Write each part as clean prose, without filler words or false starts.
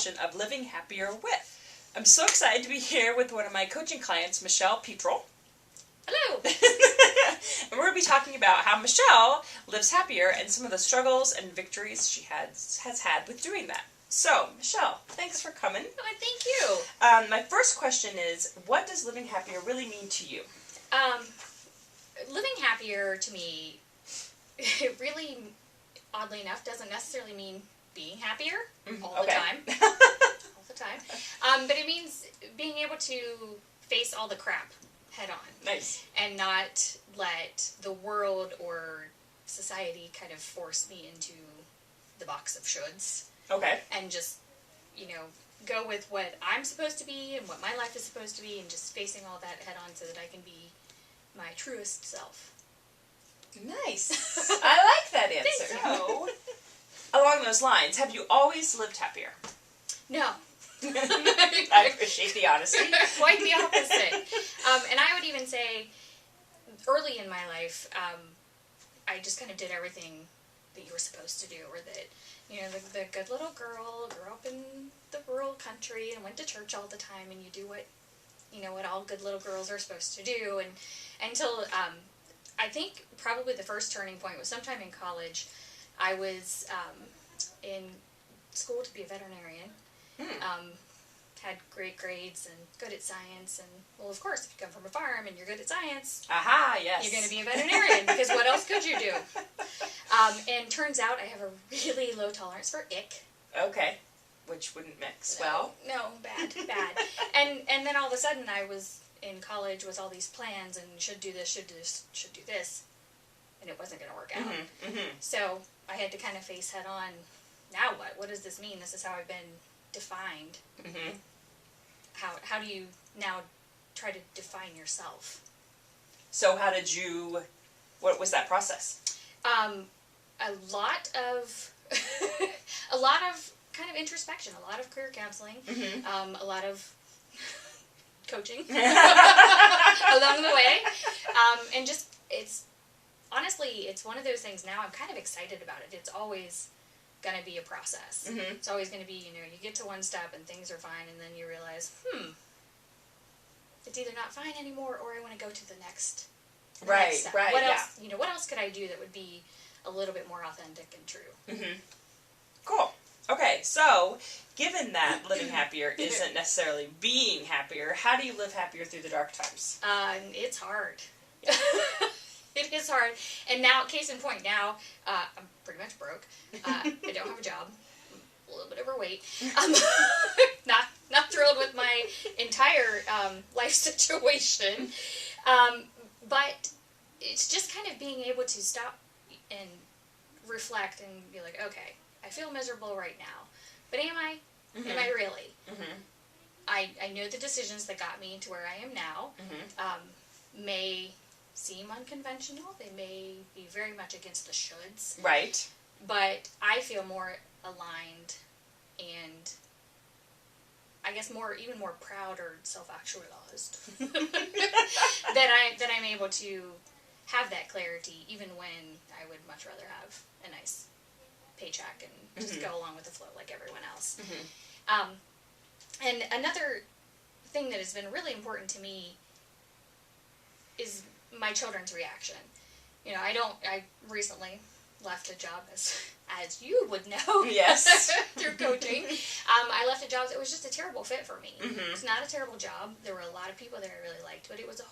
discussion of living happier with. I'm so excited to be here with one of my coaching clients, Michelle Petrel. Hello! And we're going to be talking about how Michelle lives happier and some of the struggles and victories she has had with doing that. So, Michelle, thanks for coming. Oh, thank you. My first question is, what does living happier really mean to you? Living happier to me, it really, oddly enough, doesn't necessarily mean being happier all the time. All the time. But it means being able to face all the crap head on. Nice. And not let the world or society kind of force me into the box of shoulds. Okay. And just, go with what I'm supposed to be and what my life is supposed to be and just facing all that head on so that I can be my truest self. Nice. I like that answer. Thank you. Along those lines, have you always lived happier? No. I appreciate the honesty. Quite the opposite. And I would even say, early in my life, I just kind of did everything that you were supposed to do, or that, the good little girl grew up in the rural country and went to church all the time, and you do what all good little girls are supposed to do, and until, I think probably the first turning point was sometime in college. I was in school to be a veterinarian. Had great grades and good at science, and well, of course, if you come from a farm and you're good at science, aha, yes, you're going to be a veterinarian, because what else could you do? And turns out I have a really low tolerance for ick. Okay, which wouldn't mix well. No, bad. And then all of a sudden I was in college with all these plans and should do this, should do this, and it wasn't going to work out. So I had to kind of face head on, now what? What does this mean? This is how I've been defined. How do you now try to define yourself? So what was that process? A lot of a lot of kind of introspection, a lot of career counseling, a lot of coaching along the way, and just it's one of those things. Now I'm kind of excited about it. It's always going to be a process. It's always going to be, you get to one step and things are fine, and then you realize, it's either not fine anymore, or I want to go to the next step. Right, what else, what else could I do that would be a little bit more authentic and true? Cool. Okay, so given that living happier isn't necessarily being happier, how do you live happier through the dark times? It's hard. It is hard. And now, case in point, now I'm pretty much broke. I don't have a job. I'm a little bit overweight. Not thrilled with my entire life situation. But it's just kind of being able to stop and reflect and be like, okay, I feel miserable right now. But am I? Am I really? I know the decisions that got me to where I am now may seem unconventional. They may be very much against the shoulds. Right. But I feel more aligned and I guess even more proud or self-actualized that I'm able to have that clarity, even when I would much rather have a nice paycheck and just go along with the flow like everyone else. And another thing that has been really important to me is my children's reaction. I recently left a job, as you would know, yes, through coaching. I left a job that was just a terrible fit for me. It's not a terrible job. There were a lot of people that I really liked, but it was a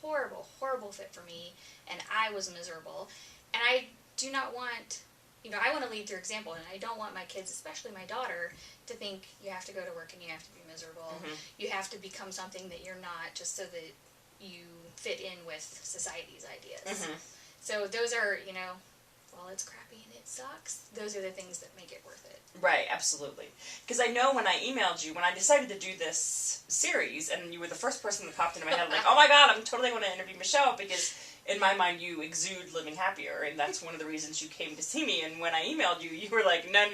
horrible, horrible fit for me, and I was miserable. And I do not want, I want to lead through example, and I don't want my kids, especially my daughter, to think you have to go to work and you have to be miserable. You have to become something that you're not just so that you fit in with society's ideas. So those are, while it's crappy and it sucks, those are the things that make it worth it. Right, absolutely. Because I know when I emailed you, when I decided to do this series, and you were the first person that popped into my head, like, oh my god, I'm totally going to interview Michelle, because in my mind you exude living happier, and that's one of the reasons you came to see me. And when I emailed you, you were like, no.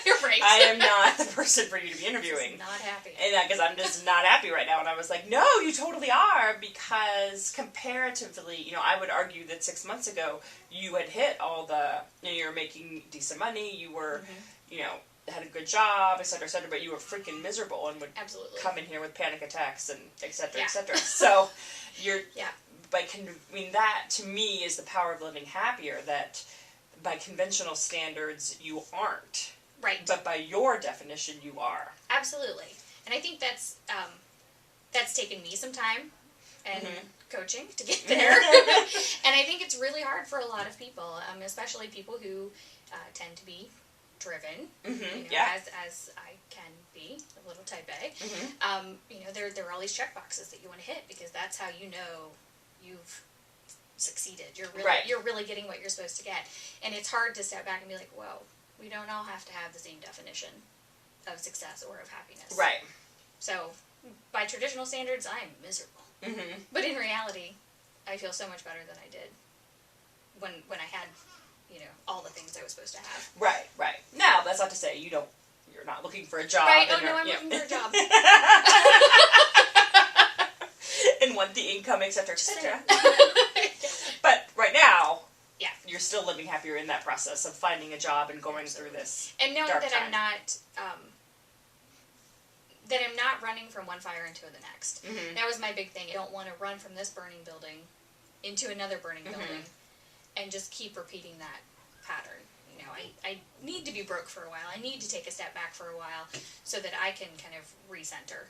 You're right. I am not the person for you to be interviewing. Just not happy. And because I'm just not happy right now. And I was like, no, you totally are, because comparatively, I would argue that 6 months ago, you had hit all the, you were making decent money, you were, had a good job, et cetera, but you were freaking miserable and would Absolutely. come in here with panic attacks and et cetera, Yeah. et cetera. So you're, Yeah. that to me is the power of living happier, that by conventional standards you aren't. Right. But by your definition you are. Absolutely. And I think that's taken me some time and coaching to get there. And I think it's really hard for a lot of people, especially people who tend to be driven, as I can be, a little type A. There are all these check boxes that you want to hit because that's how you know you've succeeded. You're really getting what you're supposed to get. And it's hard to step back and be like, whoa, we don't all have to have the same definition of success or of happiness. Right. So, by traditional standards, I'm miserable. But in reality, I feel so much better than I did when I had, all the things I was supposed to have. Right. Now, that's not to say you're not looking for a job. Right, I'm looking for a job. And want the income, et cetera, et cetera. But right now, you're still living happier in that process of finding a job and going through this. And knowing dark that time. I'm not running from one fire into the next. That was my big thing. I don't want to run from this burning building into another burning building and just keep repeating that pattern. I need to be broke for a while. I need to take a step back for a while so that I can kind of recenter.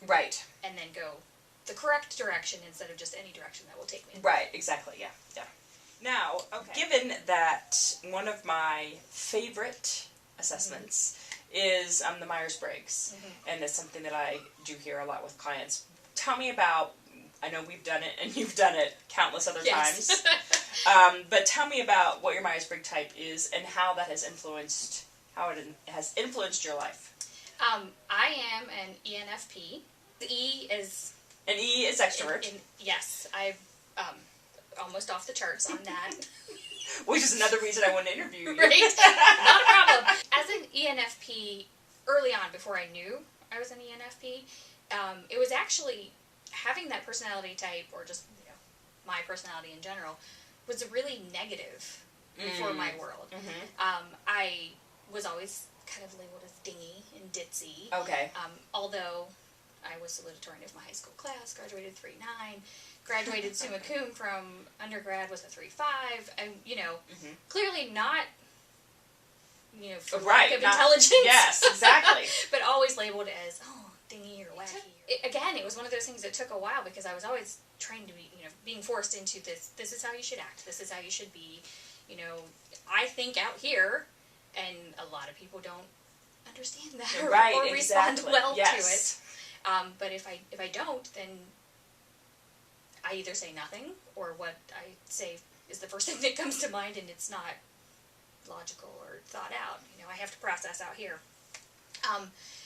Right. And then go the correct direction instead of just any direction that will take me. Right, exactly, yeah. Now, given that one of my favorite assessments is the Myers-Briggs, and it's something that I do hear a lot with clients. Tell me about, I know we've done it, and you've done it countless other times, but tell me about what your Myers-Briggs type is and how that has influenced, your life. I am an ENFP. The E is... An E is extrovert. Yes, I'm almost off the charts on that. Which is another reason I want to interview you. Right? Not a problem. As an ENFP, early on, before I knew I was an ENFP, it was actually having that personality type, or just my personality in general, was really negative for my world. I was always kind of labeled as dingy and ditzy. Okay. Although I was salutatorian of my high school class, graduated 3.9, graduated summa cum from undergrad with a 3.5, and, clearly not, for lack of intelligence. Yes, exactly. But always labeled as, dingy or wacky. It was one of those things that took a while because I was always trained to be, being forced into this is how you should act, this is how you should be, I think out here, and a lot of people don't understand that or respond well to it. But if I don't, then I either say nothing, or what I say is the first thing that comes to mind, and it's not logical or thought out. I have to process out here.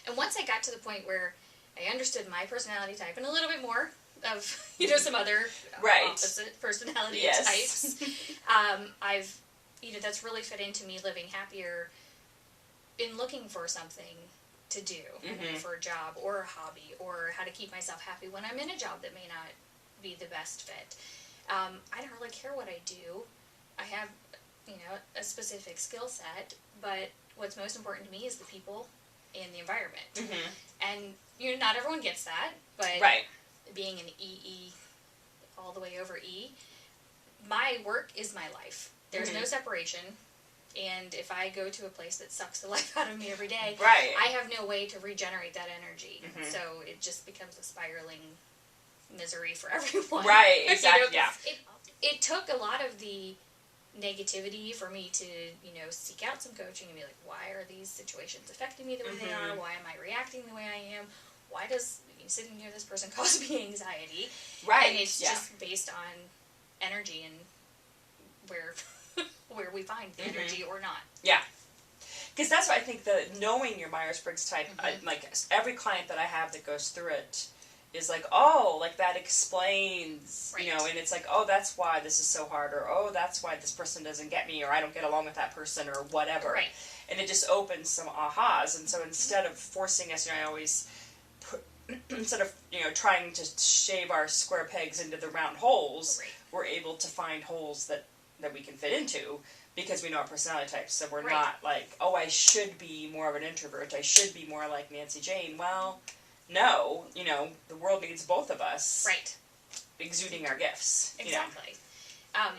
And once I got to the point where I understood my personality type and a little bit more of, some other opposite personality types, I've, that's really fit into me living happier in looking for something to do, for a job or a hobby, or how to keep myself happy when I'm in a job that may not be the best fit. I don't really care what I do. I have, a specific skill set, but what's most important to me is the people and the environment. And, not everyone gets that, but being an EE all the way over E, my work is my life. There's no separation. And if I go to a place that sucks the life out of me every day, I have no way to regenerate that energy. So it just becomes a spiraling misery for everyone. Right, exactly, It took a lot of the negativity for me to, seek out some coaching and be like, why are these situations affecting me the way they are? Why am I reacting the way I am? Why does sitting near this person cause me anxiety? Right, and it's just based on energy and where we find the energy or not. Yeah. Because that's what I think, knowing your Myers-Briggs type, like every client that I have that goes through it is like, that explains, and it's like, that's why this is so hard, or that's why this person doesn't get me, or I don't get along with that person, or whatever. Right. And it just opens some ahas, and so instead of forcing us, I always instead of, trying to shave our square pegs into the round holes, we're able to find holes that we can fit into because we know our personality types. So we're Right. not like, oh, I should be more of an introvert. I should be more like Nancy Jane. Well, no, you know, the world needs both of us. Right. Exuding our gifts. Exactly. And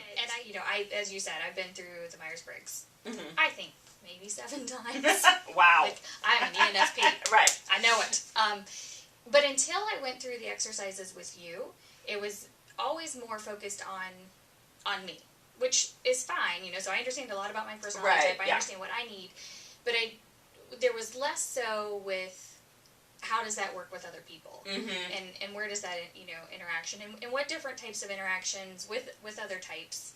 I, as you said, I've been through the Myers-Briggs. Mm-hmm. I think maybe 7 times. Wow. Like, I'm an ENFP. Right. I know it. But until I went through the exercises with you, it was always more focused on me, which is fine, you know. So I understand a lot about my personality Right, type. I understand what I need, but there was less so with how does that work with other people, Mm-hmm. and where does that interaction and what different types of interactions with other types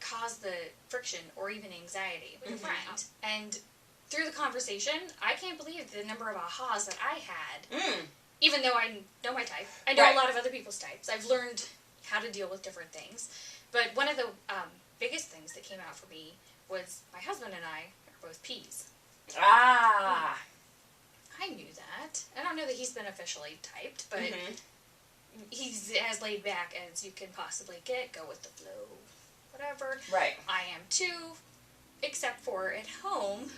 cause the friction or even anxiety with a Mm-hmm. friend. And through the conversation, I can't believe the number of ahas that I had. Even though I know my type, I know Right. a lot of other people's types. I've learned how to deal with different things. But one of the biggest things that came out for me was my husband and I are both P's. Ah. I knew that. I don't know that he's been officially typed, but Mm-hmm. he's as laid back as you can possibly get, go with the flow, whatever. Right. I am too, except for at home,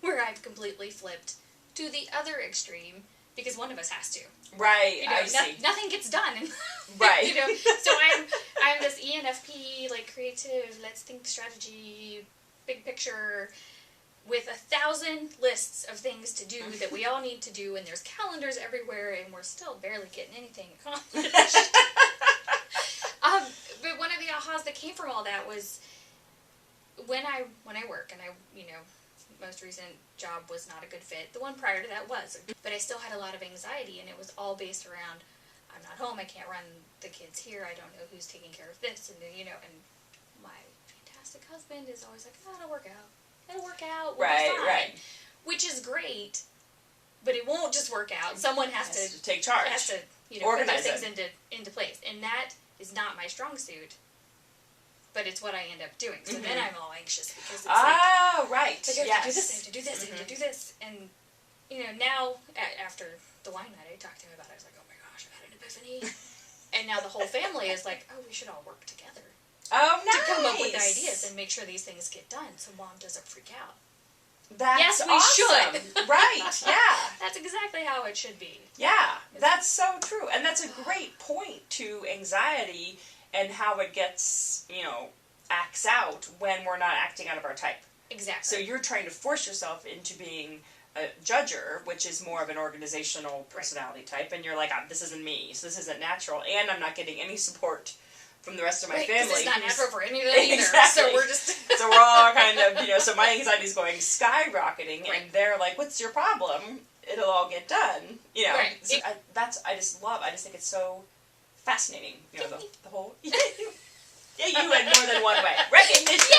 where I've completely flipped to the other extreme, because one of us has to. Right. You know, I see. nothing gets done. Right. You know, so I'm this ENFP, like creative, let's think strategy, big picture, with 1,000 lists of things to do that we all need to do, and there's calendars everywhere, and we're still barely getting anything accomplished. But one of the ahas that came from all that was when I work, and most recent job was not a good fit. The one prior to that was, but I still had a lot of anxiety, and it was all based around, I'm not home, I can't run the kids here, I don't know who's taking care of this, and and my fantastic husband is always like, oh, it'll work out, we'll Right, be fine. right. Which is great, but it won't just work out. Someone has to take charge. put Organize those things into place, and that is not my strong suit. But it's what I end up doing. So then I'm all anxious because it's right. I have Yes. to do this, I have to do this, I have to do this. And, now, after the wine night I talked to him about it, I was like, oh my gosh, I had an epiphany. And now the whole family is like, oh, we should all work together. Oh, nice. To come up with ideas and make sure these things get done so Mom doesn't freak out. That's yes, we awesome. should. Right, yeah. That's exactly how it should be. Yeah, that's so true. And that's a great point to anxiety and how it gets, acts out when we're not acting out of our type. Exactly. So you're trying to force yourself into being a judger, which is more of an organizational personality type, and you're like, this isn't me, so this isn't natural, and I'm not getting any support from the rest of my family. It's not natural for any of them either. Exactly. So we're just... So we're all kind of, so my anxiety's going skyrocketing, and they're like, what's your problem? It'll all get done. Right. So I just think it's so fascinating, the whole... Yeah, you in more than one way. Recognition!